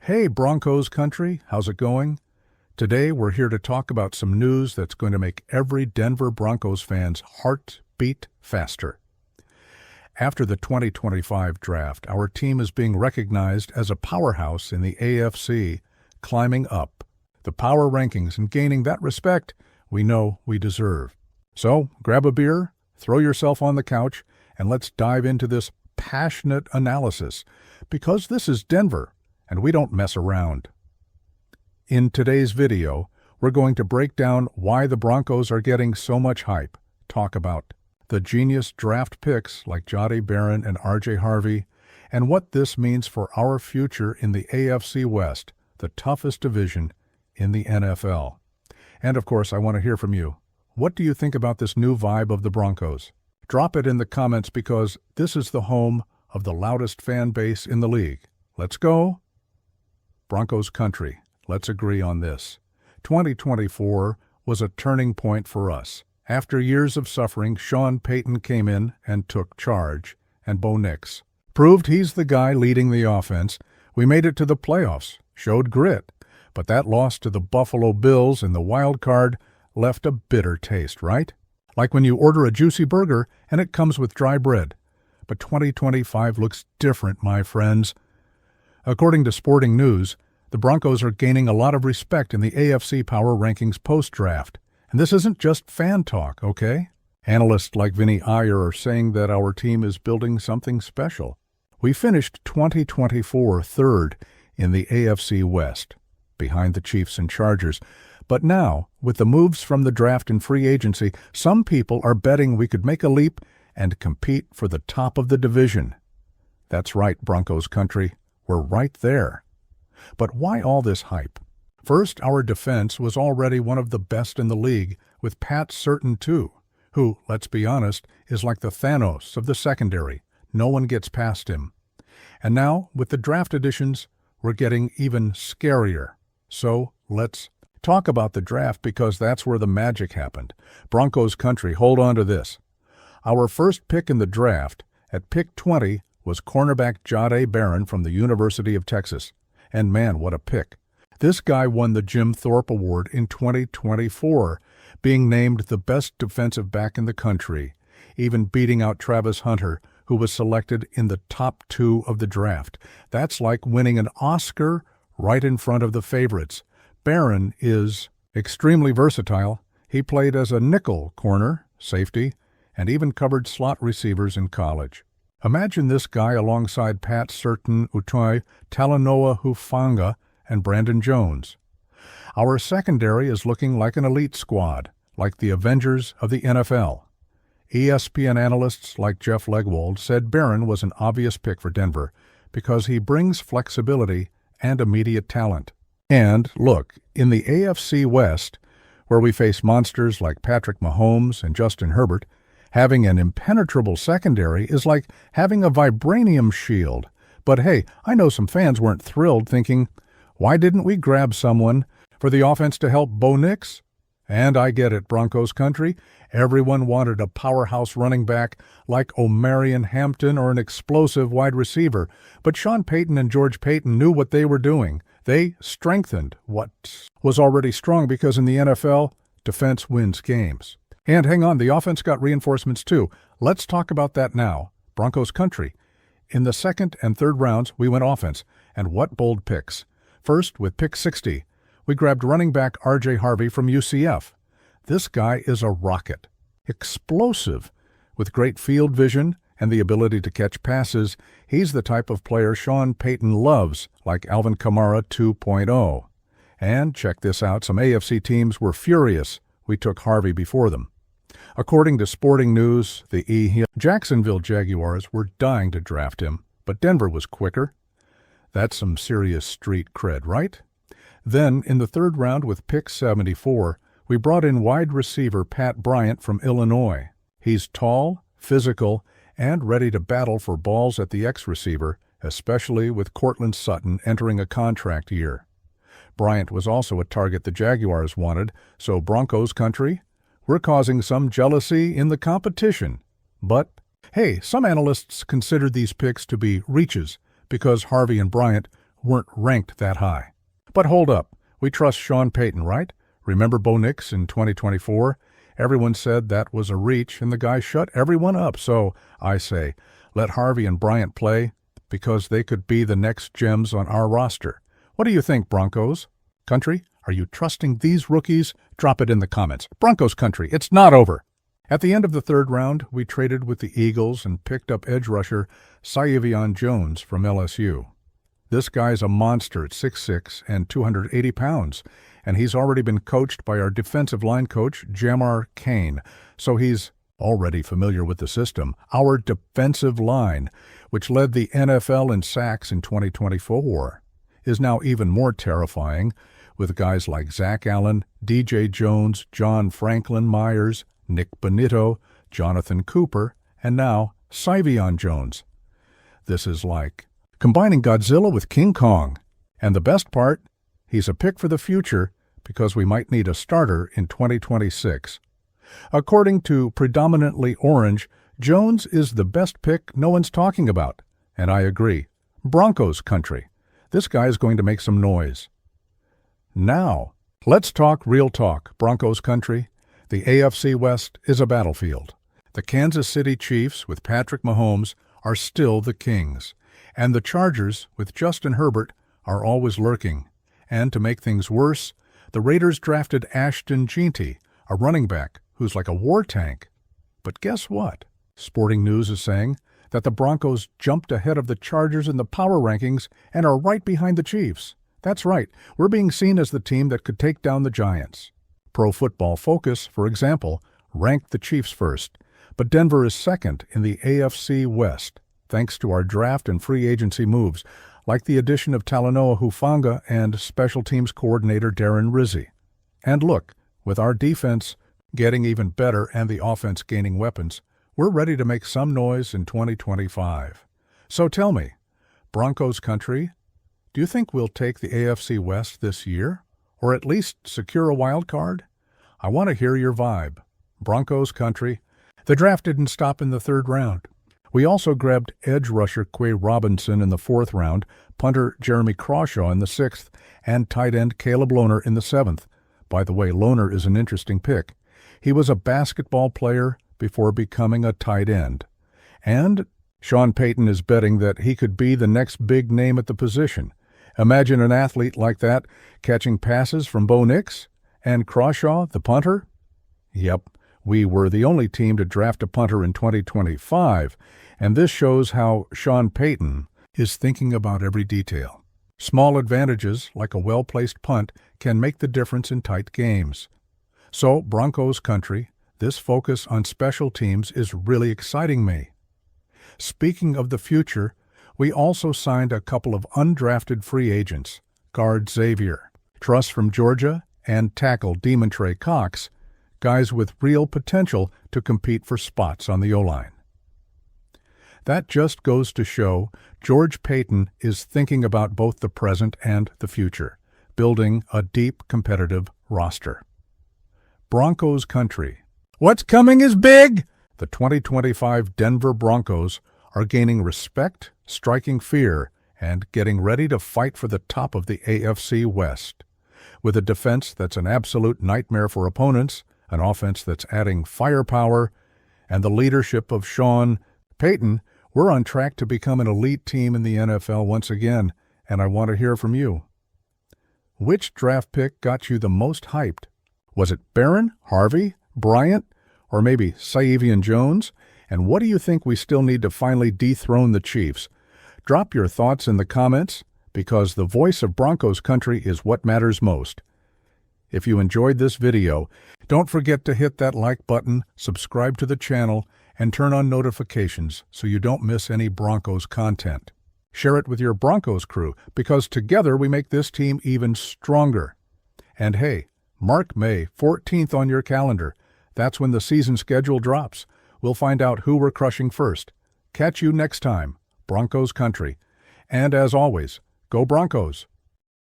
Hey Broncos country, how's it going? Today we're here to talk about some news that's going to make every Denver Broncos fan's heart beat faster. After the 2025 draft, our team is being recognized as a powerhouse in the AFC, climbing up the power rankings and gaining that respect we know we deserve. So grab a beer, throw yourself on the couch, and let's dive into this passionate analysis, because this is Denver, and we don't mess around. In today's video, we're going to break down why the Broncos are getting so much hype, talk about the genius draft picks like Jahdae Barron and R.J. Harvey, and what this means for our future in the AFC West, the toughest division in the NFL. And of course, I want to hear from you. What do you think about this new vibe of the Broncos? Drop it in the comments, because this is the home of the loudest fan base in the league. Let's go! Broncos country, let's agree on this. 2024 was a turning point for us. After years of suffering, Sean Payton came in and took charge, and Bo Nix proved he's the guy leading the offense. We made it to the playoffs, showed grit, but that loss to the Buffalo Bills in the wild card left a bitter taste, right? Like when you order a juicy burger and it comes with dry bread. But 2025 looks different, my friends. According to Sporting News, the Broncos are gaining a lot of respect in the AFC Power Rankings post-draft. And this isn't just fan talk, okay? Analysts like Vinny Iyer are saying that our team is building something special. We finished 2024 third in the AFC West, behind the Chiefs and Chargers. But now, with the moves from the draft and free agency, some people are betting we could make a leap and compete for the top of the division. That's right, Broncos country. We're right there. But why all this hype? First, our defense was already one of the best in the league, with Pat Certain too, who, let's be honest, is like the Thanos of the secondary. No one gets past him. And now, with the draft additions, we're getting even scarier. So, let's talk about the draft, because that's where the magic happened. Broncos country, hold on to this. Our first pick in the draft, at pick 20, was cornerback Jahdae Barron from the University of Texas. And man, what a pick. This guy won the Jim Thorpe Award in 2024, being named the best defensive back in the country, even beating out Travis Hunter, who was selected in the top 2 of the draft. That's like winning an Oscar right in front of the favorites. Barron is extremely versatile. He played as a nickel corner, safety, and even covered slot receivers in college. Imagine this guy alongside Pat Certain, Utoi, Talanoa Hufanga, and Brandon Jones. Our secondary is looking like an elite squad, like the Avengers of the NFL. ESPN analysts like Jeff Legwold said Barron was an obvious pick for Denver because he brings flexibility and immediate talent. And look, in the AFC West, where we face monsters like Patrick Mahomes and Justin Herbert, having an impenetrable secondary is like having a vibranium shield. But hey, I know some fans weren't thrilled, thinking, why didn't we grab someone for the offense to help Bo Nix? And I get it, Broncos country. Everyone wanted a powerhouse running back like Omarion Hampton or an explosive wide receiver. But Sean Payton and George Paton knew what they were doing. They strengthened what was already strong, because in the NFL, defense wins games. And hang on, the offense got reinforcements too. Let's talk about that now. Broncos country. In the second and third rounds, we went offense. And what bold picks. First, with pick 60, we grabbed running back R.J. Harvey from UCF. This guy is a rocket. Explosive. With great field vision and the ability to catch passes, he's the type of player Sean Payton loves, like Alvin Kamara 2.0. And check this out, some AFC teams were furious we took Harvey before them. According to Sporting News, the Jacksonville Jaguars were dying to draft him, but Denver was quicker. That's some serious street cred, right? Then, in the third round with pick 74, we brought in wide receiver Pat Bryant from Illinois. He's tall, physical, and ready to battle for balls at the X-receiver, especially with Courtland Sutton entering a contract year. Bryant was also a target the Jaguars wanted, so Broncos country, we're causing some jealousy in the competition. But, hey, some analysts consider these picks to be reaches, because Harvey and Bryant weren't ranked that high. But hold up, we trust Sean Payton, right? Remember Bo Nix in 2024? Everyone said that was a reach, and the guy shut everyone up. So I say, let Harvey and Bryant play, because they could be the next gems on our roster. What do you think, Broncos country? Are you trusting these rookies? Drop it in the comments. Broncos country, it's not over. At the end of the third round, we traded with the Eagles and picked up edge rusher Saivion Jones from LSU. This guy's a monster at 6'6" and 280 pounds, and he's already been coached by our defensive line coach, Jamar Cain, so he's already familiar with the system. Our defensive line, which led the NFL in sacks in 2024, is now even more terrifying with guys like Zach Allen, DJ Jones, John Franklin Myers, Nick Bonitto, Jonathan Cooper, and now Saivion Jones. This is like combining Godzilla with King Kong. And the best part, he's a pick for the future because we might need a starter in 2026. According to Predominantly Orange, Jones is the best pick no one's talking about. And I agree. Broncos country. This guy is going to make some noise. Now, let's talk real talk, Broncos country. The AFC West is a battlefield. The Kansas City Chiefs, with Patrick Mahomes, are still the kings. And the Chargers, with Justin Herbert, are always lurking. And to make things worse, the Raiders drafted Ashton Jeanty, a running back who's like a war tank. But guess what? Sporting News is saying that the Broncos jumped ahead of the Chargers in the power rankings and are right behind the Chiefs. That's right, we're being seen as the team that could take down the Giants. Pro Football Focus, for example, ranked the Chiefs first, but Denver is second in the AFC West, thanks to our draft and free agency moves, like the addition of Talanoa Hufanga and special teams coordinator Darren Rizzi. And look, with our defense getting even better and the offense gaining weapons, we're ready to make some noise in 2025. So tell me, Broncos country, do you think we'll take the AFC West this year? Or at least secure a wild card? I want to hear your vibe. Broncos country. The draft didn't stop in the third round. We also grabbed edge rusher Quay Robinson in the fourth round, punter Jeremy Crawshaw in the sixth, and tight end Caleb Lohner in the seventh. By the way, Lohner is an interesting pick. He was a basketball player before becoming a tight end. And Sean Payton is betting that he could be the next big name at the position. Imagine an athlete like that catching passes from Bo Nix and Crawshaw, the punter. Yep, we were the only team to draft a punter in 2025, and this shows how Sean Payton is thinking about every detail. Small advantages, like a well-placed punt, can make the difference in tight games. So, Broncos country, this focus on special teams is really exciting me. Speaking of the future, we also signed a couple of undrafted free agents, guard Xavier Truss from Georgia and tackle Demontre Cox, guys with real potential to compete for spots on the O-line. That just goes to show George Payton is thinking about both the present and the future, building a deep competitive roster. Broncos country. What's coming is big! The 2025 Denver Broncos are gaining respect, striking fear, and getting ready to fight for the top of the AFC West. With a defense that's an absolute nightmare for opponents, an offense that's adding firepower, and the leadership of Sean Payton, we're on track to become an elite team in the NFL once again, and I want to hear from you. Which draft pick got you the most hyped? Was it Barron, Harvey, Bryant, or maybe Saivion Jones? And what do you think we still need to finally dethrone the Chiefs? Drop your thoughts in the comments, because the voice of Broncos country is what matters most. If you enjoyed this video, don't forget to hit that like button, subscribe to the channel, and turn on notifications so you don't miss any Broncos content. Share it with your Broncos crew, because together we make this team even stronger. And hey, mark May 14th on your calendar. That's when the season schedule drops. We'll find out who we're crushing first. Catch you next time, Broncos country. And as always, go Broncos!